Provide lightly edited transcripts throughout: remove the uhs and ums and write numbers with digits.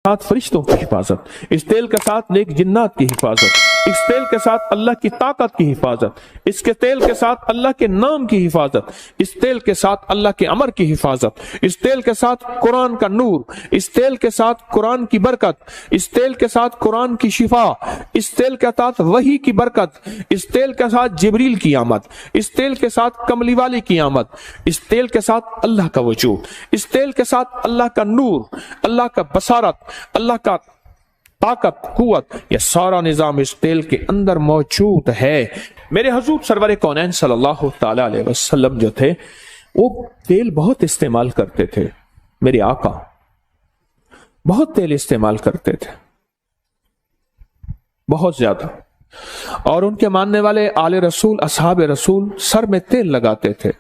साथ फरिश्तों की हिफाजत, इस तेल के साथ नेक जिन्नात की हिफाजत, इस तेल के साथ अल्लाह की ताकत की हिफाजत, इसके तेल के साथ अल्लाह के नाम की हिफाजत, इस तेल के साथ अल्लाह के अमर की हिफाजत, इस तेल के साथ कुरान का नूर, इस तेल के साथ कुरान की बरकत, इस तेल के साथ कुरान की शिफा, इस तेल के साथ वही की बरकत, इस तेल के साथ जिब्रील की आमद, इस तेल के साथ कमली वाली की आमद, इस तेल के साथ अल्लाह का वजूद, इस तेल के साथ अल्लाह का नूर, अल्लाह का बसारत, अल्लाह का ताकत, कुव्वत, यह सारा निजाम इस तेल के अंदर मौजूद है। मेरे हुजूर सरवर कौनैन सल्लल्लाहु ताला अलैहि वसल्लम जो थे वो तेल बहुत इस्तेमाल करते थे। मेरे आका बहुत तेल इस्तेमाल करते थे, बहुत ज्यादा। और उनके मानने वाले आले रसूल, असहाब रसूल सर में तेल लगाते थे।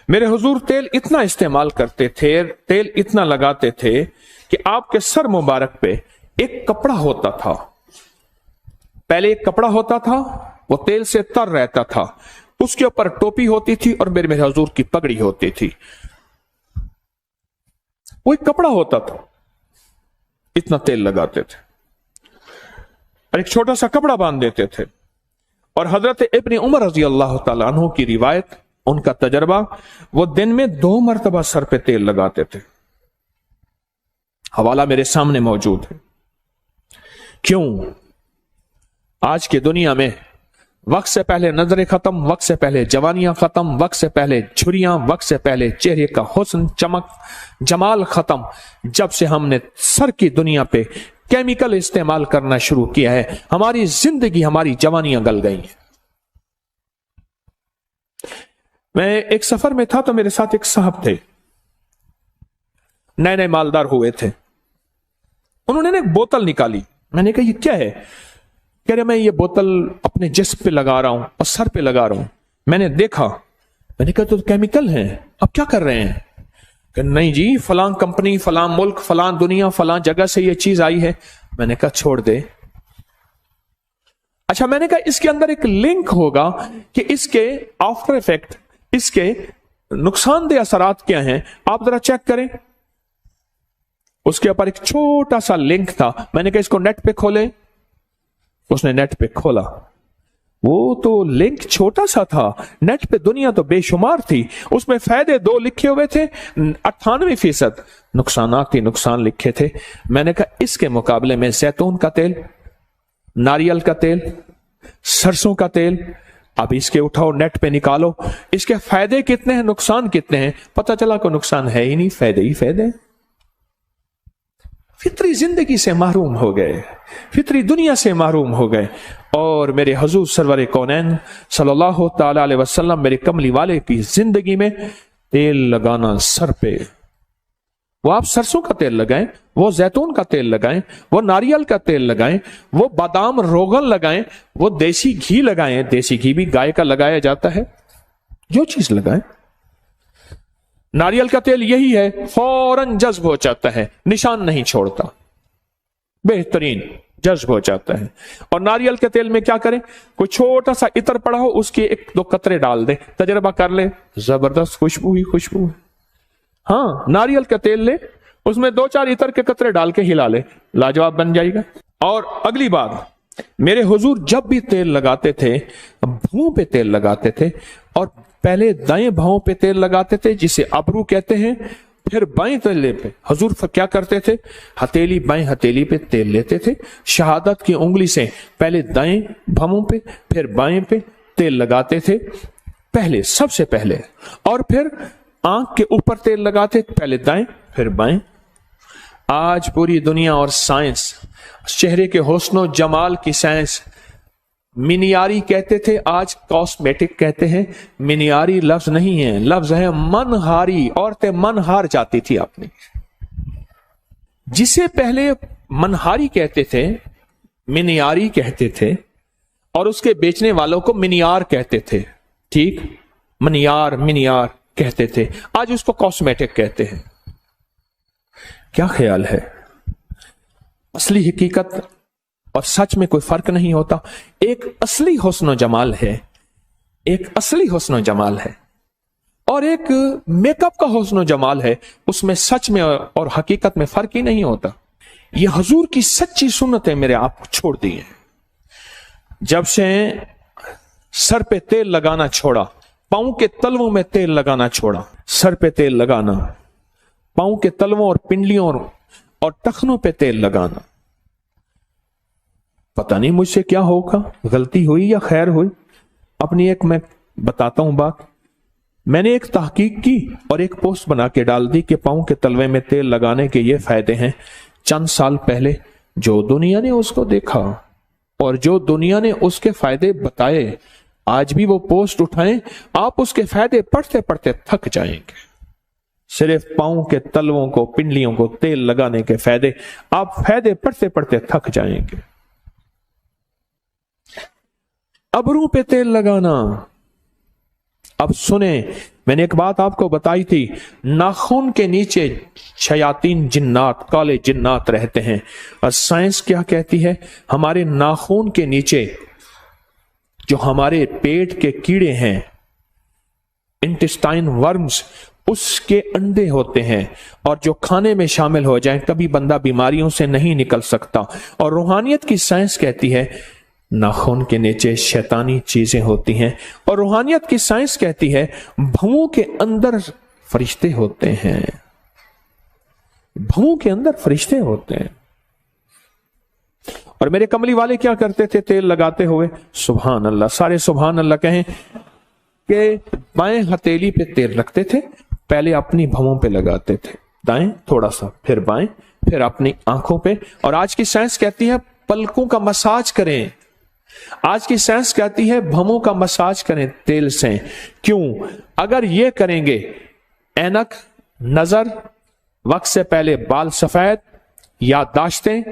मेरे हुजूर तेल इतना इस्तेमाल करते थे, तेल इतना लगाते थे कि आपके सर मुबारक पे एक कपड़ा होता था। पहले एक कपड़ा होता था, वो तेल से तर रहता था, उसके ऊपर टोपी होती थी और मेरे हुजूर की पगड़ी होती थी। वो एक कपड़ा होता था, इतना तेल लगाते थे और एक छोटा सा कपड़ा बांध देते थे। और हजरत इब्न उमर रजी अल्लाह तआला अन्हु की रिवायत, उनका तजर्बा, वो दिन में 2 मरतबा सर पे तेल लगाते थे। हवाला मेरे सामने मौजूद है। क्यों? आज की दुनिया में वक्त से पहले नजरें खत्म, वक्त से पहले जवानियां खत्म, वक्त से पहले झुर्रियां, वक्त से पहले चेहरे का हुस्न, चमक, जमाल खत्म। जब से हमने सर की दुनिया पे केमिकल इस्तेमाल करना शुरू किया है, हमारी जिंदगी, हमारी जवानियां गल गई हैं। मैं एक सफर में था तो मेरे साथ एक साहब थे, नए नए मालदार हुए थे। उन्होंने एक बोतल निकाली। मैंने कहा ये क्या है? कह रहे मैं ये बोतल अपने जिस्म पे लगा रहा हूं और सर पे लगा रहा हूं। मैंने देखा, मैंने कहा तो केमिकल हैं, अब क्या कर रहे हैं? कहा नहीं जी, फलां कंपनी, फलां मुल्क, फलां दुनिया, फलां जगह से ये चीज आई है। मैंने कहा छोड़ दे। अच्छा, मैंने कहा इसके अंदर एक लिंक होगा कि इसके आफ्टर इफेक्ट, इसके नुकसानदेह असरात क्या हैं, आप जरा चेक करें। उसके ऊपर एक छोटा सा लिंक था। मैंने कहा इसको नेट पे खोले। उसने नेट पे खोला, वो तो लिंक छोटा सा था, नेट पे दुनिया तो बेशुमार थी। उसमें फायदे 2 लिखे हुए थे, 98% नुकसानात ही नुकसान लिखे थे। मैंने कहा इसके मुकाबले में जैतून का तेल, नारियल का तेल, सरसों का तेल, अब इसके उठाओ, नेट पे निकालो, इसके फायदे कितने हैं, नुकसान कितने हैं। पता चला कोई नुकसान है ही नहीं, फायदे ही फायदे। फितरी जिंदगी से महरूम हो गए, फितरी दुनिया से महरूम हो गए। और मेरे हुजूर सरवर कौनैन सल्लल्लाहु ताला अलैहि वसल्लम, मेरे कमली वाले की जिंदगी में तेल लगाना सर पे, वो आप सरसों का तेल लगाएं, वो जैतून का तेल लगाएं, वो नारियल का तेल लगाएं, वो बादाम रोगन लगाएं, वो देसी घी लगाएं। देसी घी भी गाय का लगाया जाता है, जो चीज लगाएं। नारियल का तेल यही है, फौरन जज्ब हो जाता है, निशान नहीं छोड़ता, बेहतरीन जज्ब हो जाता है। और नारियल के तेल में क्या करें, कोई छोटा सा इत्र पड़ा हो, उसके 1-2 कतरे डाल दे, तजर्बा कर ले, जबरदस्त खुशबू ही खुशबू है। हाँ, नारियल का तेल ले, उसमें 2-4 इत्र के कतरे डाल के हिला ले, लाजवाब बन जाएगा। और अगली बात, मेरे हुजूर जब भी तेल लगाते थे, भुओं पे तेल लगाते थे। और पहले दाएं भौं पे तेल लगाते थे, जिसे अबरू कहते हैं, फिर बाएं तले पे हुजूर क्या करते थे, हथेली, बाएं हथेली पे तेल लेते थे। शहादत की उंगली से पहले दाएं भौं पे, फिर बाएं पे तेल लगाते थे, पहले, सबसे पहले। और फिर आंख के ऊपर तेल लगाते, पहले दाएं फिर बाएं। आज पूरी दुनिया और साइंस, चेहरे के हुस्न जमाल की साइंस, मिनियारी कहते थे, आज कॉस्मेटिक कहते हैं। मिनियारी लफ्ज नहीं है, लफ्ज है मनहारी। औरतें मन हार जाती थी अपनी। जिसे पहले मनहारी कहते थे, मिनियारी कहते थे, और उसके बेचने वालों को मिनियार कहते थे। ठीक, मनियार, मिनियार कहते थे, आज उसको कॉस्मेटिक कहते हैं। क्या ख्याल है? असली हकीकत और सच में कोई फर्क नहीं होता। एक असली हुस्न जमाल है, एक असली हुस्न जमाल है, और एक मेकअप का हुस्न जमाल है। उसमें सच में और हकीकत में फर्क ही नहीं होता। ये हजूर की सच्ची सुन्नतें मेरे आप छोड़ दी हैं। जब से सर पे तेल लगाना छोड़ा, पांव के तलवों में तेल लगाना छोड़ा, सर पे तेल लगाना, पांव के तलवों और पिंडलियों और टखनों पे तेल लगाना, पता नहीं मुझसे क्या होगा, गलती हुई या खैर हुई। अपनी एक मैं बताता हूं बात। मैंने एक तहकीक की और एक पोस्ट बना के डाल दी कि पांव के तलवे में तेल लगाने के ये फायदे हैं। चंद साल पहले जो दुनिया ने उसको देखा और जो दुनिया ने उसके फायदे बताए, आज भी वो पोस्ट उठाएं, आप उसके फायदे पढ़ते पढ़ते थक जाएंगे। सिर्फ पांव के तलवों को, पिंडलियों को तेल लगाने के फायदे, आप फायदे पढ़ते पढ़ते थक जाएंगे। अबरू पे तेल लगाना। अब सुने, मैंने एक बात आपको बताई थी, नाखून के नीचे शयातीन जिन्नात, काले जिन्नात रहते हैं। और साइंस क्या कहती है, हमारे नाखून के नीचे जो हमारे पेट के कीड़े हैं, इंटेस्टाइन वर्म्स, उसके अंडे होते हैं और जो खाने में शामिल हो जाएं, कभी बंदा बीमारियों से नहीं निकल सकता। और रूहानियत की साइंस कहती है नाखून के नीचे शैतानी चीजें होती हैं, और रूहानियत की साइंस कहती है भवों के अंदर फरिश्ते होते हैं, भवों के अंदर फरिश्ते होते हैं। और मेरे कमली वाले क्या करते थे तेल लगाते हुए? सुभान अल्लाह, सारे सुभान अल्लाह कहें कि बाएं हथेली पे तेल रखते थे, पहले अपनी भवों पे लगाते थे, दाएं थोड़ा सा, फिर बाएं, फिर अपनी आंखों पे। और आज की साइंस कहती है पलकों का मसाज करें, आज की साइंस कहती है भवों का मसाज करें तेल से। क्यों? अगर ये करेंगे, ऐनक, नजर, वक्त से पहले बाल सफेद, याददाश्तें,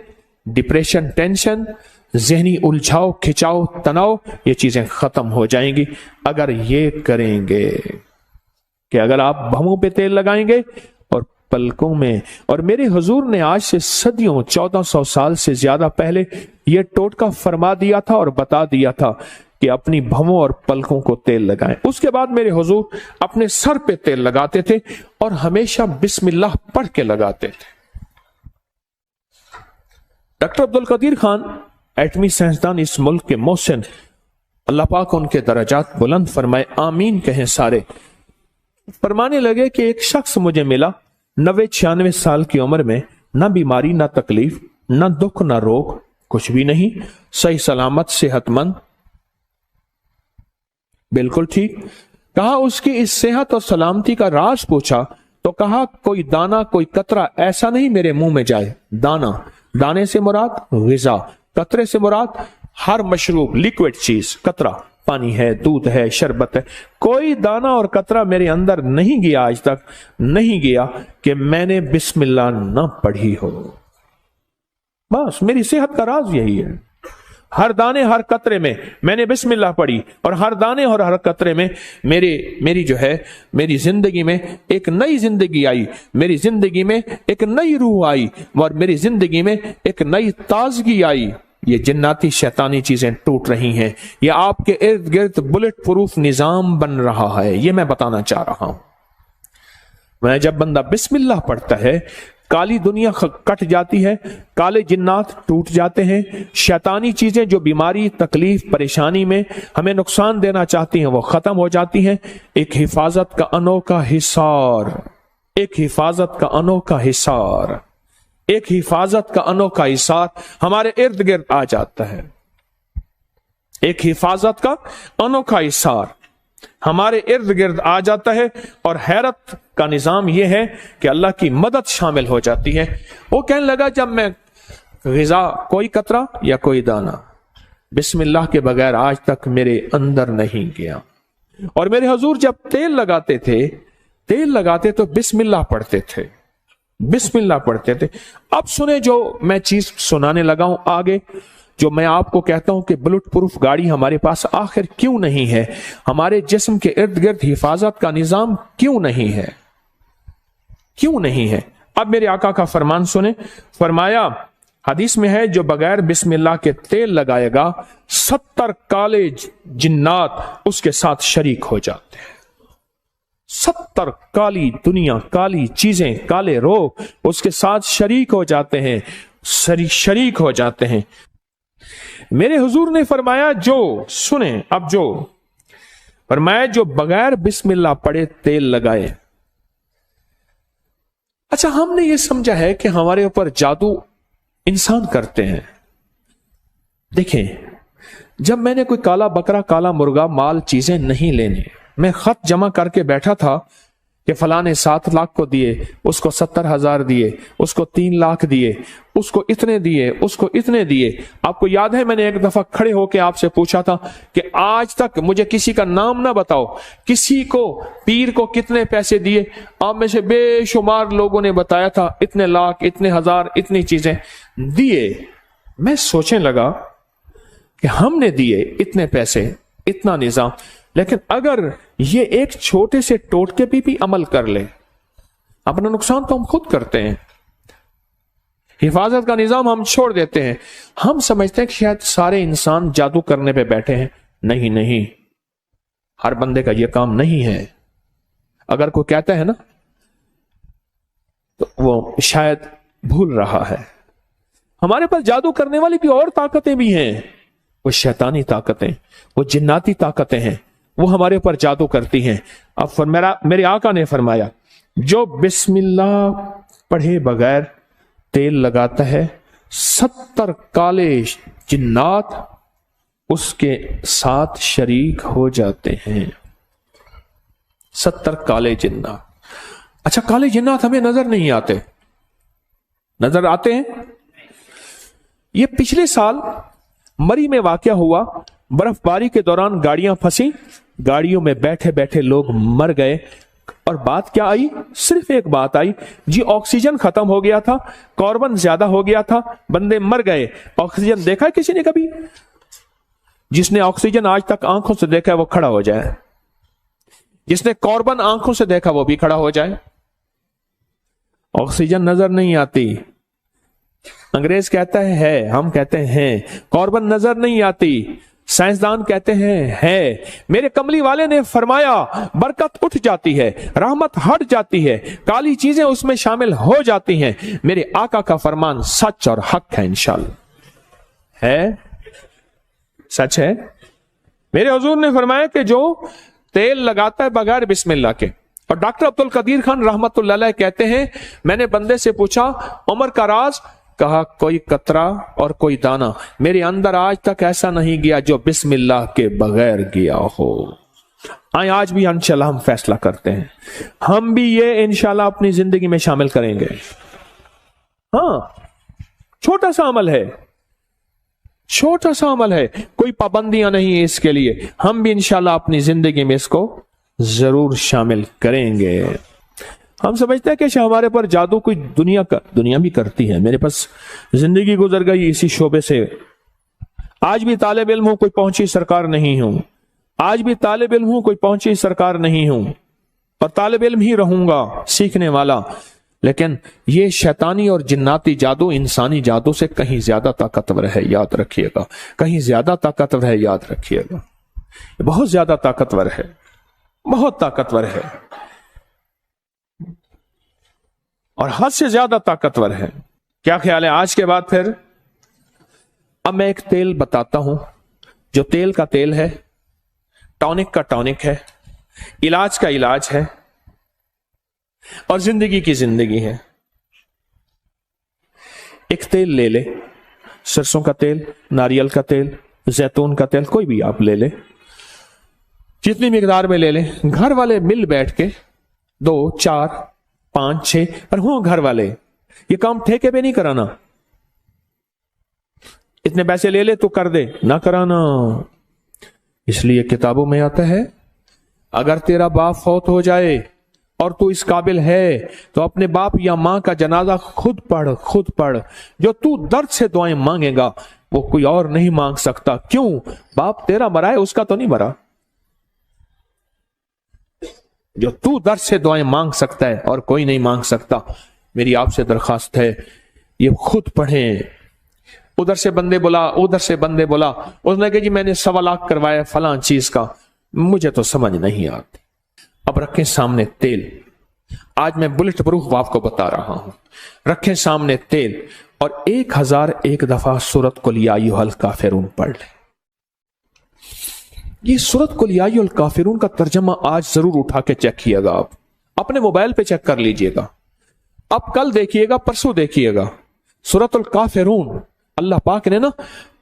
डिप्रेशन, टेंशन, जहनी उलझाव, खिंचाव, तनाव, ये चीजें खत्म हो जाएंगी अगर ये करेंगे कि अगर आप भवों पे तेल लगाएंगे और पलकों में। और मेरे हुजूर ने आज से सदियों, 1400 साल से ज्यादा पहले यह टोटका फरमा दिया था और बता दिया था कि अपनी भवों और पलकों को तेल लगाएं। उसके बाद मेरे हुजूर अपने सर पे तेल लगाते थे और हमेशा बिस्मिल्लाह पढ़ के लगाते थे। डॉक्टर अब्दुल कदीर खान, एटमी साइंसदान इस मुल्क के मोहसिन, अल्लाह पाक उनके दर्जात बुलंद फरमाए, आमीन कहें सारे, फरमाने लगे कि एक शख्स मुझे मिला 90-96 साल की उम्र में, ना बीमारी, ना तकलीफ, ना दुख, ना रोग, कुछ भी नहीं, सही सलामत, सेहतमंद, बिल्कुल ठीक। कहा उसकी इस सेहत और सलामती का राज पूछा तो कहा कोई दाना, कोई कतरा ऐसा नहीं मेरे मुंह में जाए। दाना, दाने से मुराद ग़िज़ा, कतरे से मुराद हर मशरूब, लिक्विड चीज, कतरा पानी है, दूध है, शरबत है, कोई दाना और कतरा मेरे अंदर नहीं गया, आज तक नहीं गया कि मैंने बिस्मिल्लाह न पढ़ी हो। बस मेरी सेहत का राज यही है। हर दाने हर कतरे में मैंने बिस्मिल्लाह पढ़ी और हर दाने और हर कतरे में मेरी जिंदगी में एक नई जिंदगी आई, मेरी जिंदगी में एक नई रूह आई और मेरी जिंदगी में एक नई ताजगी आई। ये जिन्नाती शैतानी चीजें टूट रही हैं, ये आपके इर्द गिर्द बुलेट प्रूफ निजाम बन रहा है, ये मैं बताना चाह रहा हूं। मैं जब बंदा बिस्मिल्लाह पढ़ता है, काली दुनिया कट जाती है, काले जिन्नात टूट जाते हैं, शैतानी चीजें जो बीमारी, तकलीफ, परेशानी में हमें नुकसान देना चाहती हैं वो खत्म हो जाती हैं। एक हिफाजत का अनोखा हिसार, एक हिफाजत का अनोखा हिसार, एक हिफाजत का अनोखा हिसार हमारे इर्द गिर्द आ जाता है। एक हिफाजत का अनोखा हिसार हमारे इर्द गिर्द आ जाता है और हैरत का निजाम यह है कि अल्लाह की मदद शामिल हो जाती है। वो कहने लगा जब मैं ग़िज़ा, कोई कतरा या कोई दाना बिस्मिल्लाह के बगैर आज तक मेरे अंदर नहीं गया। और मेरे हुजूर जब तेल लगाते तो बिस्मिल्लाह पढ़ते थे, बिस्मिल्लाह पढ़ते थे। अब सुने जो मैं चीज सुनाने लगा हूं आगे, जो मैं आपको कहता हूं कि बुलेट प्रूफ गाड़ी हमारे पास आखिर क्यों नहीं है, हमारे जिस्म के इर्द गिर्द हिफाजत का निजाम क्यों नहीं है, क्यों नहीं है। अब मेरे आका का फरमान सुने, फरमाया हदीस में है जो बगैर बिस्मिल्लाह के तेल लगाएगा 70 काले जिन्नात उसके साथ शरीक हो जाते हैं। 70 काली दुनिया, काली चीजें, काले रोग उसके साथ शरीक हो जाते हैं। शरीक हो जाते हैं। मेरे हुजूर ने फरमाया, जो सुने अब, जो फरमाया जो बगैर बिस्मिल्लाह पढ़े तेल लगाए। अच्छा, हमने ये समझा है कि हमारे ऊपर जादू इंसान करते हैं। देखें, जब मैंने कोई काला बकरा, काला मुर्गा, माल, चीजें नहीं लेने, मैं खत जमा करके बैठा था कि फलां ने 7 लाख को दिए, उसको 70,000 दिए, उसको 3 लाख दिए, उसको इतने दिए, उसको इतने दिए। आपको याद है मैंने एक दफा खड़े होकर आपसे पूछा था कि आज तक मुझे किसी का नाम ना बताओ, किसी को, पीर को कितने पैसे दिए। आप में से बेशुमार लोगों ने बताया था इतने लाख, इतने हजार, इतनी चीजें दिए। मैं सोचने लगा कि हमने दिए इतने पैसे, इतना निजाम, लेकिन अगर ये एक छोटे से टोटके पे भी अमल कर ले, अपना नुकसान तो हम खुद करते हैं। हिफाजत का निजाम हम छोड़ देते हैं। हम समझते हैं कि शायद सारे इंसान जादू करने पे बैठे हैं। नहीं नहीं, हर बंदे का यह काम नहीं है। अगर कोई कहता है ना, तो वो शायद भूल रहा है। हमारे पास जादू करने वाली भी और ताकतें भी हैं। वो शैतानी ताकतें, वो जिन्नाती ताकतें हैं, वो हमारे ऊपर जादू करती हैं। अब मेरे आका ने फरमाया, जो बिस्मिल्लाह पढ़े बगैर तेल लगाता है, 70 काले जिन्नात उसके साथ शरीक हो जाते हैं। 70 काले जिन्नात। अच्छा, काले जिन्नात हमें नजर नहीं आते, नजर आते हैं। ये पिछले साल मरी में वाकया हुआ। बर्फबारी के दौरान गाड़ियां फंसी, गाड़ियों में बैठे बैठे लोग मर गए। और बात क्या आई? सिर्फ एक बात आई जी, ऑक्सीजन खत्म हो गया था, कार्बन ज्यादा हो गया था, बंदे मर गए। ऑक्सीजन देखा है किसी ने कभी? जिसने ऑक्सीजन आज तक आंखों से देखा है वो खड़ा हो जाए, जिसने कार्बन आंखों से देखा वो भी खड़ा हो जाए। ऑक्सीजन नजर नहीं आती, अंग्रेज कहता है, हम कहते हैं। कार्बन नजर नहीं आती, साइंसदान कहते हैं है। मेरे कमली वाले ने फरमाया, बरकत उठ जाती है, रहमत हट जाती है, काली चीजें उसमें शामिल हो जाती हैं। मेरे आका का फरमान सच और हक है, इंशाअल्लाह है, सच है। मेरे हुजूर ने फरमाया कि जो तेल लगाता है बगैर बिस्मिल्लाह के। और डॉक्टर अब्दुल कदीर खान रहमतुल्लाह अलैह कहते हैं, मैंने बंदे से पूछा उम्र का राज, कहा कोई कतरा और कोई दाना मेरे अंदर आज तक ऐसा नहीं गया जो बिस्मिल्लाह के बगैर गया हो। आज भी इंशाल्लाह हम फैसला करते हैं, हम भी ये इंशाल्लाह अपनी जिंदगी में शामिल करेंगे। हाँ, छोटा सा अमल है, छोटा सा अमल है, कोई पाबंदियां नहीं है इसके लिए। हम भी इंशाल्लाह अपनी जिंदगी में इसको जरूर शामिल करेंगे। हम समझते हैं कि हमारे पर जादू कोई दुनिया भी करती है। मेरे पास जिंदगी गुजर गई इसी शोबे से। आज भी तालिब इल्म हूं, कोई पहुंची सरकार नहीं हूं। आज भी तालिब इल्म हूं, कोई पहुंची सरकार नहीं हूं, और तालिब इल्म ही रहूंगा, सीखने वाला। लेकिन ये शैतानी और जिन्नाती जादू इंसानी जादू से कहीं ज्यादा ताकतवर है, याद रखिएगा। कहीं ज्यादा ताकतवर है, याद रखिएगा। बहुत ज्यादा ताकतवर है, बहुत ताकतवर है, और हद से ज्यादा ताकतवर है। क्या ख्याल है आज के बाद? फिर अब मैं एक तेल बताता हूं, जो तेल का तेल है, टॉनिक का टॉनिक है, इलाज का इलाज है, और जिंदगी की जिंदगी है। एक तेल ले ले, सरसों का तेल, नारियल का तेल, जैतून का तेल, कोई भी आप ले ले, जितनी मिकदार में ले ले। घर वाले मिल बैठ के 2, 4, 5, 6 पर हो घर वाले, ये काम ठेके पे नहीं कराना। इतने पैसे ले ले तो कर दे, ना कराना। इसलिए किताबों में आता है, अगर तेरा बाप फौत हो जाए और तू इस काबिल है तो अपने बाप या मां का जनाजा खुद पढ़, खुद पढ़। जो तू दर्द से दुआएं मांगेगा वो कोई और नहीं मांग सकता। क्यों? बाप तेरा मरा है, उसका तो नहीं मरा। जो तू दर्द से दुआएं मांग सकता है और कोई नहीं मांग सकता। मेरी आपसे दरखास्त है, ये खुद पढ़ें। उधर से बंदे बोला, उधर से बंदे बोला, उसने कहा जी मैंने 1.25 लाख करवाया फलां चीज का, मुझे तो समझ नहीं आती। अब रखें सामने तेल, आज मैं बुलेट प्रूफ आपको बता रहा हूं। रखें सामने तेल, اور 1001 دفعہ سورت قل یا ایھا الکافرون پڑھ لیں۔ یہ سورت قل یا ایھا الکافرون کا ترجمہ آج ضرور اٹھا کے چیک کیے گا، آپ اپنے موبائل پہ چیک کر لیجئے گا، اب کل دیکھیے گا، پرسوں دیکھیے گا۔ سورت الکافرون، اللہ پاک نے نا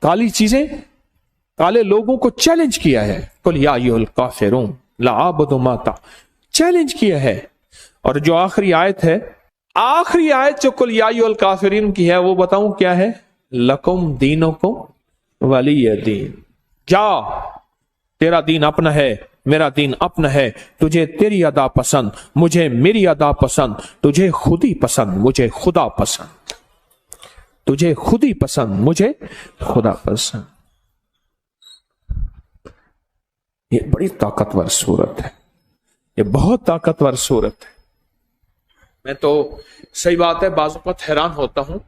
کالی چیزیں، کالے لوگوں کو چیلنج کیا ہے، قل یا ایھا الکافرون لا اعبد ما چیلنج کیا ہے۔ اور جو آخری آیت ہے، آخری آیت جو قل یا ایھا الکافرین کی ہے، وہ بتاؤں کیا ہے؟ لکم دینکم ولی دین، جا تیرا دین اپنا ہے، میرا دین اپنا ہے، تجھے تیری ادا پسند، مجھے میری ادا پسند، تجھے خود ہی پسند، مجھے خدا پسند، تجھے خود ہی پسند، مجھے خدا پسند۔ یہ بڑی طاقتور صورت ہے، یہ بہت طاقتور صورت ہے۔ میں تو صحیح بات ہے بعض اوقات حیران ہوتا ہوں،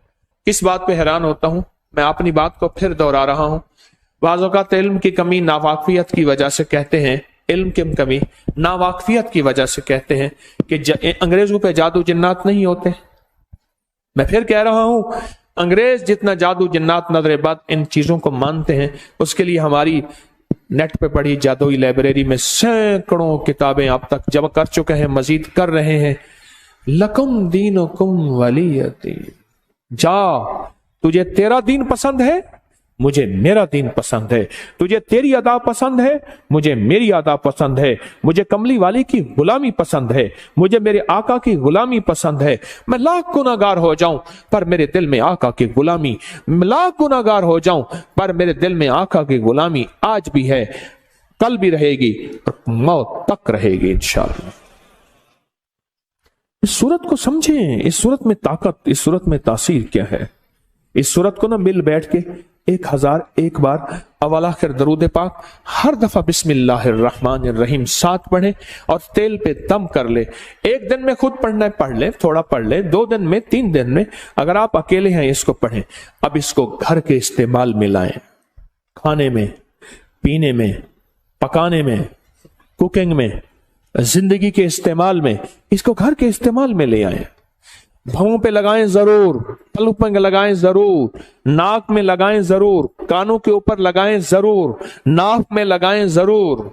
کس بات پہ حیران ہوتا ہوں؟ میں اپنی بات کو پھر دہرا رہا ہوں۔ بعض اوقات علم کی کمی، ناواقفیت کی وجہ سے کہتے ہیں، علم کی کمی ناواقفیت کی وجہ سے کہتے ہیں کہ انگریزوں پہ جادو جنات نہیں ہوتے۔ میں پھر کہہ رہا ہوں، انگریز جتنا جادو جنات نظر بد ان چیزوں کو مانتے ہیں، اس کے لیے ہماری نیٹ پہ پڑھی جادوئی لائبریری میں سینکڑوں کتابیں اب تک جمع کر چکے ہیں، مزید کر رہے ہیں۔ لکم دینکم ولی دین، جا تجھے تیرا دین پسند ہے، مجھے میرا دین پسند ہے، تجھے تیری ادا پسند ہے، مجھے میری ادا پسند ہے، مجھے کملی والی کی غلامی پسند ہے، مجھے میرے آقا کی غلامی پسند ہے۔ میں لاکھ گناہگار ہو جاؤں پر میرے دل میں آقا کی غلامی، لاکھ گناہگار ہو جاؤں پر میرے دل میں آقا کی غلامی آج بھی ہے، کل بھی رہے گی اور موت تک رہے گی انشاءاللہ۔ اس صورت کو سمجھیں، اس صورت میں طاقت، اس صورت میں تاثیر کیا ہے۔ اس صورت کو نہ مل بیٹھ کے 1001 بار اول آخر درود پاک ہر دفعہ بسم اللہ الرحمن الرحیم 7 پڑھیں اور تیل پہ دم کر لے۔ ایک دن میں خود پڑھنا ہے پڑھ لیں، تھوڑا پڑھ لیں، 2 دن میں، 3 دن میں، اگر آپ اکیلے ہیں اس کو پڑھیں۔ اب اس کو گھر کے استعمال میں لائیں، کھانے میں، پینے میں، پکانے میں، کوکنگ میں، زندگی کے استعمال میں، اس کو گھر کے استعمال میں لے آئیں۔ بھووں پہ لگائیں ضرور، پلک پہ لگائیں ضرور، ناک میں لگائیں ضرور، کانوں کے اوپر لگائیں ضرور، ناف میں لگائیں ضرور،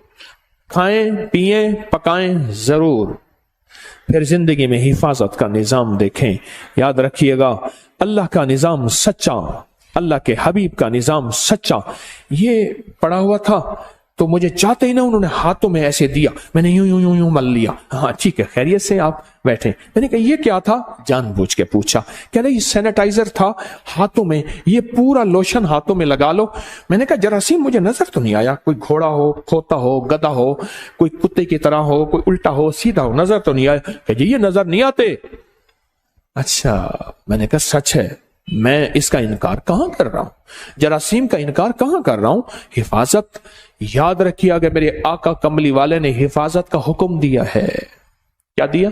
کھائیں پیئیں پکائیں ضرور۔ پھر زندگی میں حفاظت کا نظام دیکھیں۔ یاد رکھیے گا، اللہ کا نظام سچا، اللہ کے حبیب کا نظام سچا۔ یہ پڑا ہوا تھا تو مجھے چاہتے ہی نہ انہوں نے ہاتھوں میں ایسے دیا، میں نے یوں یوں یوں یوں مل لیا۔ ہاں ٹھیک ہے، خیریت سے آپ بیٹھے۔ میں نے کہا یہ کیا تھا؟ جان بوجھ کے پوچھا۔ کہہ رہے یہ سینیٹائزر تھا ہاتھوں میں، یہ پورا لوشن ہاتھوں میں لگا لو۔ میں نے کہا جراثیم مجھے نظر تو نہیں آیا، کوئی گھوڑا ہو، کھوتا ہو، گدھا ہو، کوئی کتے کی طرح ہو، کوئی الٹا ہو سیدھا ہو، نظر تو نہیں آیا۔ کہ جی یہ نظر نہیں آتے۔ اچھا، میں نے کہا سچ ہے، میں اس کا انکار کہاں کر رہا ہوں، جراثیم کا انکار کہاں کر رہا ہوں۔ حفاظت یاد رکھیے، اگر میرے آقا کملی والے نے حفاظت کا حکم دیا ہے، کیا دیا؟